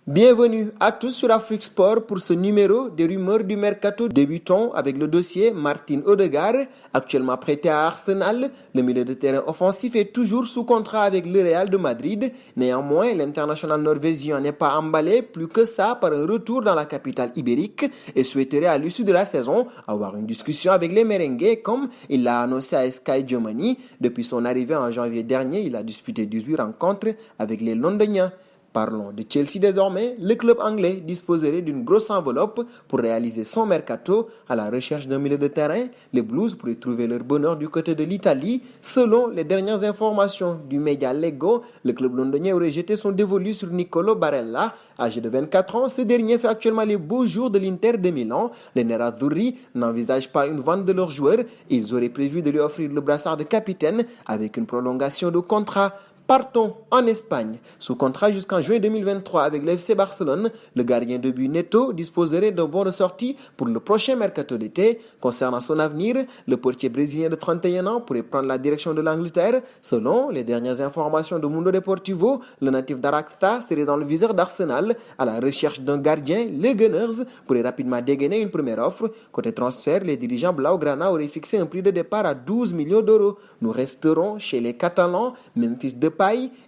Bienvenue à tous sur Afrique Sport pour ce numéro des rumeurs du mercato. Débutons avec le dossier Martin Odegaard, actuellement prêté à Arsenal. Le milieu de terrain offensif est toujours sous contrat avec le Real de Madrid. Néanmoins, l'international norvégien n'est pas emballé plus que ça par un retour dans la capitale ibérique et souhaiterait à l'issue de la saison avoir une discussion avec les merengues comme il l'a annoncé à Sky Germany. Depuis son arrivée en janvier dernier, il a disputé 18 rencontres avec les Londoniens. Parlons de Chelsea désormais. Le club anglais disposerait d'une grosse enveloppe pour réaliser son mercato à la recherche d'un milieu de terrain. Les Blues pourraient trouver leur bonheur du côté de l'Italie. Selon les dernières informations du média Lego, le club londonien aurait jeté son dévolu sur Nicolo Barella. Âgé de 24 ans, ce dernier fait actuellement les beaux jours de l'Inter de Milan. Les Nerazzurri n'envisagent pas une vente de leurs joueurs. Ils auraient prévu de lui offrir le brassard de capitaine avec une prolongation de contrat. Partons en Espagne. Sous contrat jusqu'en juin 2023 avec le FC Barcelone, le gardien de but Neto disposerait d'un bon de sortie pour le prochain mercato d'été. Concernant son avenir, le portier brésilien de 31 ans pourrait prendre la direction de l'Angleterre. Selon les dernières informations de Mundo Deportivo, le natif d'Aracta serait dans le viseur d'Arsenal à la recherche d'un gardien. Les Gunners pourraient rapidement dégainer une première offre. Côté transfert, les dirigeants Blaugrana auraient fixé un prix de départ à 12 millions d'euros. Nous resterons chez les Catalans, Memphis Depay,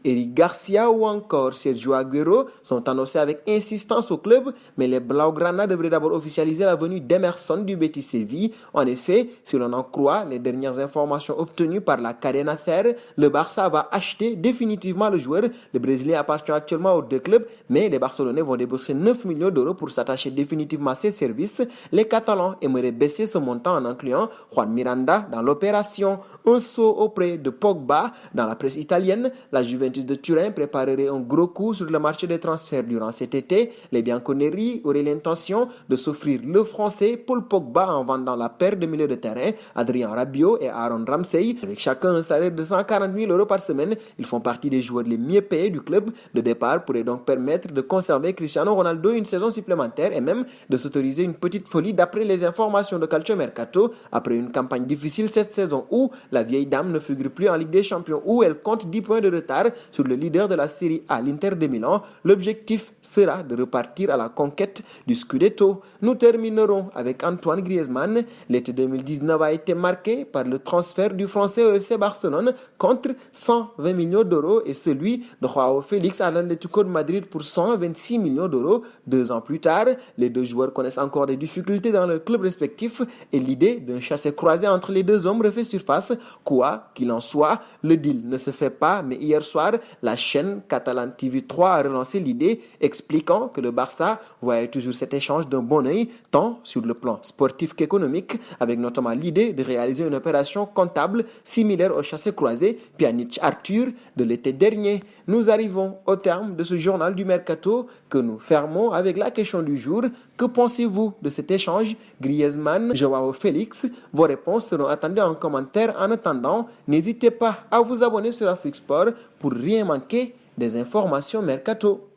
Eric Garcia ou encore Sergio Aguero sont annoncés avec insistance au club, mais les Blaugrana devraient d'abord officialiser la venue d'Emerson du Betis Séville. En effet, si l'on en croit les dernières informations obtenues par la Cadena Ser, le Barça va acheter définitivement le joueur. Le Brésilien appartient actuellement aux deux clubs, mais les Barcelonais vont débourser 9 millions d'euros pour s'attacher définitivement à ses services. Les Catalans aimeraient baisser ce montant en incluant Juan Miranda dans l'opération. Un saut auprès de Pogba dans la presse italienne. La Juventus de Turin préparerait un gros coup sur le marché des transferts durant cet été. Les Bianconeri auraient l'intention de s'offrir le français Paul Pogba en vendant la paire de milieux de terrain Adrien Rabiot et Aaron Ramsey. Avec chacun un salaire de 140 000 euros par semaine, ils font partie des joueurs les mieux payés du club. Le départ pourrait donc permettre de conserver Cristiano Ronaldo une saison supplémentaire et même de s'autoriser une petite folie d'après les informations de Calcio Mercato. Après une campagne difficile cette saison où la vieille dame ne figure plus en Ligue des Champions, où elle compte 10 points de retard sur le leader de la Série A, l'Inter de Milan. L'objectif sera de repartir à la conquête du Scudetto. Nous terminerons avec Antoine Griezmann. L'été 2019 a été marqué par le transfert du Français au FC Barcelone contre 120 millions d'euros et celui de Joao Félix à l'Atlético de Madrid pour 126 millions d'euros. 2 ans plus tard, les deux joueurs connaissent encore des difficultés dans leurs clubs respectifs et l'idée d'un chassé-croisé entre les deux hommes refait surface. Quoi qu'il en soit, le deal ne se fait pas, mais hier soir, la chaîne Catalan TV3 a relancé l'idée, expliquant que le Barça voyait toujours cet échange d'un bon œil, tant sur le plan sportif qu'économique, avec notamment l'idée de réaliser une opération comptable similaire au chassé-croisé Pjanic Arthur de l'été dernier. Nous arrivons au terme de ce journal du Mercato que nous fermons avec la question du jour. Que pensez-vous de cet échange Griezmann, Joao Félix? Vos réponses seront attendues en commentaire. En attendant, n'hésitez pas à vous abonner sur Afrique Sport pour rien manquer des informations Mercato.